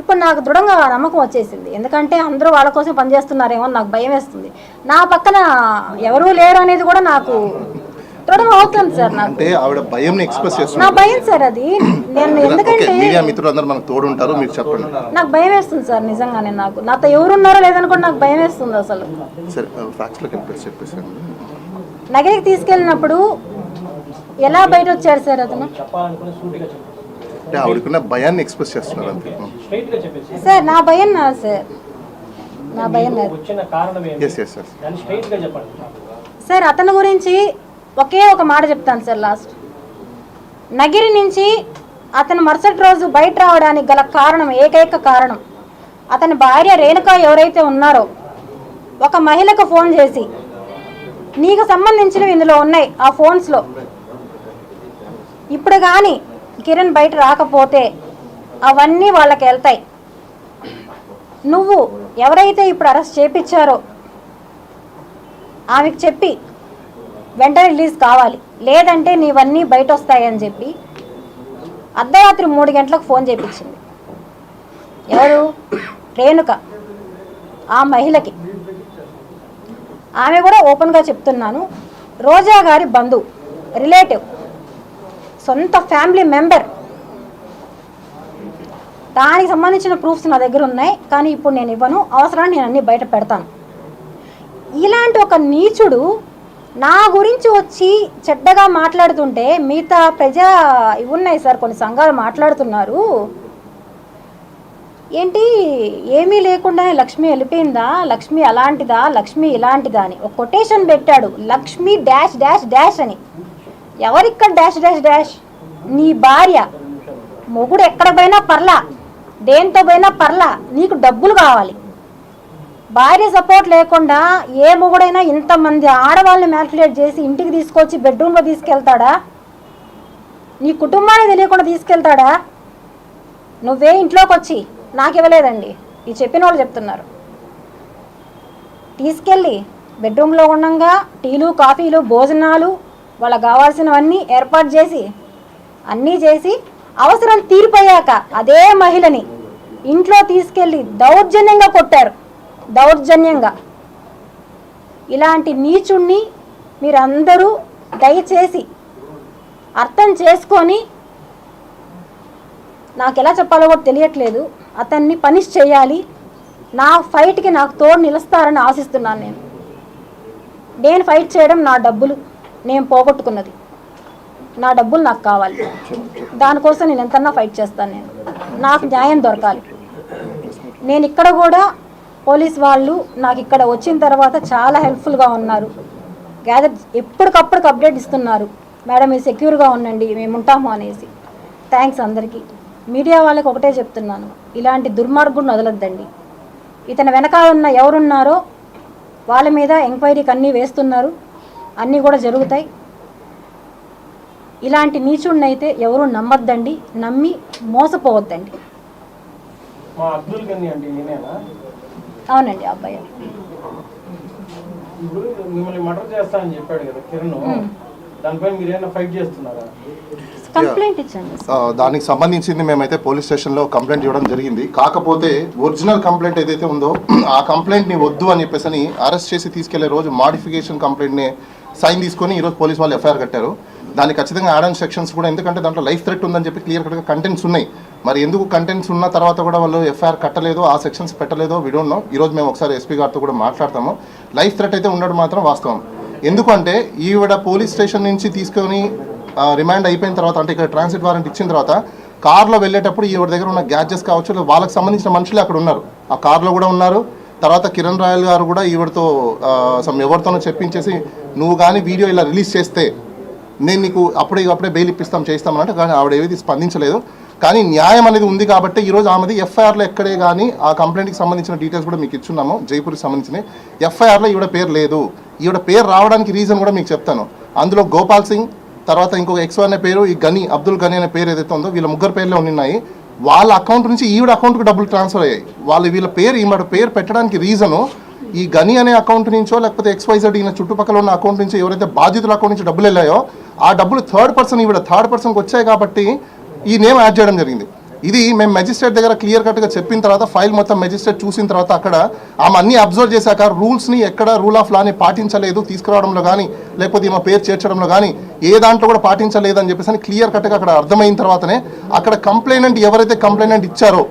ఇప్పుడు నాకు దృఢంగా నమ్మకం వచ్చేసింది. ఎందుకంటే అందరూ వాళ్ళ కోసం పనిచేస్తున్నారేమో నాకు భయం వేస్తుంది. నా పక్కన ఎవరూ లేరు అనేది కూడా నాకు దృఢం అవుతుంది సార్. నాకు అంటే ఆవిడ భయం ఎక్స్‌ప్రెస్ చేస్తున్నారు. నా భయం సార్ అది. నేను ఎందుకంటే మీడియా మిత్రులందరూ మనకు తోడు ఉంటారు, మీరు చెప్పండి. నాకు భయం వేస్తుంది సార్ నిజంగానే. నాతో ఎవరున్నారో లేదని కూడా నాకు భయం వేస్తుంది అసలు. సరే ఫ్యాక్ట్స్‌లోకి చెప్పేసి నగరికి తీసుకెళ్ళినప్పుడు ఎలా బయట వచ్చారు సార్ అతను? అంటే ఆవిడకున్న భయాన్ని ఎక్స్‌ప్రెస్ చేస్తున్నారు అంతే సార్. నా భయం నా సార్, నా భయం సార్. అతని గురించి ఒకే ఒక మాట చెప్తాను సార్ లాస్ట్. నగిరి నుంచి అతను మరుసటి రోజు బయట రావడానికి గల కారణం, ఏకైక కారణం, అతని భార్య రేణుక ఎవరైతే ఉన్నారో ఒక మహిళకు ఫోన్ చేసి నీకు సంబంధించినవి ఇందులో ఉన్నాయి ఆ ఫోన్స్లో, ఇప్పుడు కానీ కిరణ్ బయట రాకపోతే అవన్నీ వాళ్ళకి వెళ్తాయి, నువ్వు ఎవరైతే ఇప్పుడు అరెస్ట్ చేయించారో ఆమెకు చెప్పి వెంటనే రిలీజ్ కావాలి, లేదంటే నీవన్నీ బయట వస్తాయని చెప్పి అర్ధరాత్రి 3 గంటలకు ఫోన్ చేయించింది. ఎవరు? రేణుక. ఆ మహిళకి ఆమె కూడా ఓపెన్గా చెప్తున్నాను, రోజా గారి బంధువు, రిలేటివ్, సొంత ఫ్యామిలీ మెంబర్. దానికి సంబంధించిన ప్రూఫ్స్ నా దగ్గర ఉన్నాయి, కానీ ఇప్పుడు నేను ఇవ్వను, అవసరాన్ని నేను అన్నీ బయట పెడతాను. ఇలాంటి ఒక నీచుడు నా గురించి వచ్చి చెడ్డగా మాట్లాడుతుంటే మిగతా ప్రజా ఇవి ఉన్నాయి సార్, కొన్ని సంఘాలు మాట్లాడుతున్నారు, ఏంటి ఏమీ లేకుండానే లక్ష్మి వెళ్ళిపోయిందా, లక్ష్మి అలాంటిదా, లక్ష్మి ఇలాంటిదా అని ఒక కొటేషన్ పెట్టాడు. లక్ష్మి డాష్ డాష్ డాష్ అని. ఎవరిక్కడ డాష్ డాష్ డాష్? నీ భార్య. మొగుడు ఎక్కడ పోయినా పర్లా, దేంతో పోయినా పర్లా, నీకు డబ్బులు కావాలి. భార్య సపోర్ట్ లేకుండా ఏ మొగుడైనా ఇంతమంది ఆడవాళ్ళని మ్యానిపులేట్ చేసి ఇంటికి తీసుకొచ్చి బెడ్రూమ్లో తీసుకెళ్తాడా? నీ కుటుంబాన్ని తెలియకుండా తీసుకెళ్తాడా? నువ్వే ఇంట్లోకి వచ్చి నాకు ఇవ్వలేదండి, ఈ చెప్పిన వాళ్ళు చెప్తున్నారు, తీసుకెళ్ళి బెడ్రూమ్లో ఉండగా టీలు కాఫీలు భోజనాలు వాళ్ళకి కావాల్సినవన్నీ ఏర్పాటు చేసి అన్నీ చేసి అవసరం తీరిపోయాక అదే మహిళని ఇంట్లో తీసుకెళ్ళి దౌర్జన్యంగా కొట్టారు. దౌర్జన్యంగా. ఇలాంటి నీచుణ్ణి మీరందరూ దయచేసి అర్థం చేసుకొని, నాకు ఎలా చెప్పాలో కూడా తెలియట్లేదు, అతన్ని పనిష్ చేయాలి. నా ఫైట్కి నాకు తోడు నిలుస్తారని ఆశిస్తున్నాను. నేను ఫైట్ చేయడం నా డబ్బులు, నేను పోగొట్టుకున్నది నా డబ్బులు నాకు కావాలి, దానికోసం నేను ఎంతన్నా ఫైట్ చేస్తాను. నాకు న్యాయం దొరకాలి. నేను ఇక్కడ కూడా పోలీస్ వాళ్ళు నాకు ఇక్కడ వచ్చిన తర్వాత చాలా హెల్ప్ఫుల్గా ఉన్నారు. గ్యాదర్ ఎప్పటికప్పుడు అప్డేట్ ఇస్తున్నారు, మేడం మీరు సెక్యూర్గా ఉండండి మేము ఉంటాము అనేసి. థ్యాంక్స్ అందరికీ. మీడియా వాళ్ళకి ఒకటే చెప్తున్నాను, ఇలాంటి దుర్మార్గుడిని వదలొద్దండి. ఇతని వెనకాల ఉన్న ఎవరున్నారో వాళ్ళ మీద ఎంక్వైరీకి అన్నీ వేస్తున్నారు, అన్నీ కూడా జరుగుతాయి. ఇలాంటి నీచుడిని అయితే ఎవరు నమ్మొద్దండి, నమ్మి మోసపోవద్దండి. అవునండి, అబ్బాయి కంప్లైంట్ ఇచ్చాను. దానికి సంబంధించింది మేమైతే పోలీస్ స్టేషన్లో కంప్లైంట్ ఇవ్వడం జరిగింది. కాకపోతే ఒరిజినల్ కంప్లైంట్ ఏదైతే ఉందో ఆ కంప్లైంట్ని వద్దు అని చెప్పేసి అరెస్ట్ చేసి తీసుకెళ్లే రోజు మాడిఫికేషన్ కంప్లైంట్ని సైన్ తీసుకొని ఈరోజు పోలీస్ వాళ్ళు ఎఫ్ఐఆర్ కట్టారు. దానికి ఖచ్చితంగా యాడ్ ఆన్ సెక్షన్స్ కూడా, ఎందుకంటే దాంట్లో లైఫ్ థ్రెట్ ఉందని చెప్పి క్లియర్ కట్గా కంటెంట్స్ ఉన్నాయి. మరి ఎందుకు కంటెంట్స్ ఉన్న తర్వాత కూడా వాళ్ళు ఎఫ్ఐఆర్ కట్టలేదో, ఆ సెక్షన్స్ పెట్టలేదో వి డోంట్ నో. ఈరోజు మేము ఒకసారి ఎస్పీ గారితో కూడా మాట్లాడతాము. లైఫ్ థ్రెట్ అయితే ఉండడం మాత్రం వాస్తవం. ఎందుకంటే ఈవిడ పోలీస్ స్టేషన్ నుంచి తీసుకొని రిమాండ్ అయిపోయిన తర్వాత, అంటే ఇక్కడ ట్రాన్సిట్ వారెంట్ ఇచ్చిన తర్వాత కార్లో వెళ్ళేటప్పుడు ఈవిడ దగ్గర ఉన్న గ్యాడ్జెట్స్ కావచ్చు, వాళ్ళకి సంబంధించిన మనుషులు అక్కడ ఉన్నారు, ఆ కార్లో కూడా ఉన్నారు. తర్వాత కిరణ్ రాయల్ గారు కూడా ఈవిడతో ఎవరితోనో చెప్పించేసి నువ్వు కానీ వీడియో ఇలా రిలీజ్ చేస్తే నేను నీకు అప్పుడే బెయిల్ ఇప్పిస్తాం చేస్తామని అంటే, కానీ ఆవిడ ఏది స్పందించలేదు. కానీ న్యాయం అనేది ఉంది కాబట్టి ఈరోజు ఆమెది ఎఫ్ఐఆర్లో ఎక్కడే కానీ ఆ కంప్లైంట్కి సంబంధించిన డీటెయిల్స్ కూడా మీకు ఇచ్చున్నాము. జైపూర్కి సంబంధించిన ఎఫ్ఐఆర్లో ఈవిడ పేరు లేదు. ఈవిడ పేరు రావడానికి రీజన్ కూడా మీకు చెప్తాను. అందులో గోపాల్ సింగ్, తర్వాత ఇంకొక ఎక్స్ అనే పేరు, ఈ గని అబ్దుల్ గని అనే పేరు ఏదైతే ఉందో, వీళ్ళ ముగ్గురు పేర్లే ఉన్నాయి. వాళ్ళ అకౌంట్ నుంచి ఈవిడ అకౌంట్కి డబ్బులు ట్రాన్స్ఫర్ అయ్యాయి. వీళ్ళ పేరు ఈవిడ పేరు పెట్టడానికి రీజను ఈ గని అనే అకౌంట్ నుంచో లేకపోతే XYZ ఈయన చుట్టుపక్కల ఉన్న అకౌంట్ నుంచి ఎవరైతే బాధితుల అకౌంట్ నుంచి డబ్బులు వెళ్ళాయో ఆ డబ్బులు థర్డ్ పర్సన్కి వచ్చాయి కాబట్టి ఈ నేమ్ యాడ్ చేయడం జరిగింది. ఇది మేము మెజిస్ట్రేట్ దగ్గర క్లియర్ కట్గా చెప్పిన తర్వాత ఫైల్ మొత్తం మెజిస్ట్రేట్ చూసిన తర్వాత అక్కడ ఆమె అన్ని అబ్జర్వ్ చేశాక రూల్స్ని ఎక్కడ రూల్ ఆఫ్ లాని పాటించలేదు తీసుకురావడంలో కానీ లేకపోతే ఈమె పేరు చేర్చడంలో కానీ ఏ దాంట్లో కూడా పాటించలేదు అని చెప్పేసి క్లియర్ కట్గా అక్కడ అర్థమైన తర్వాతనే అక్కడ కంప్లైనెంట్ ఎవరైతే కంప్లైనెంట్ ఇచ్చారో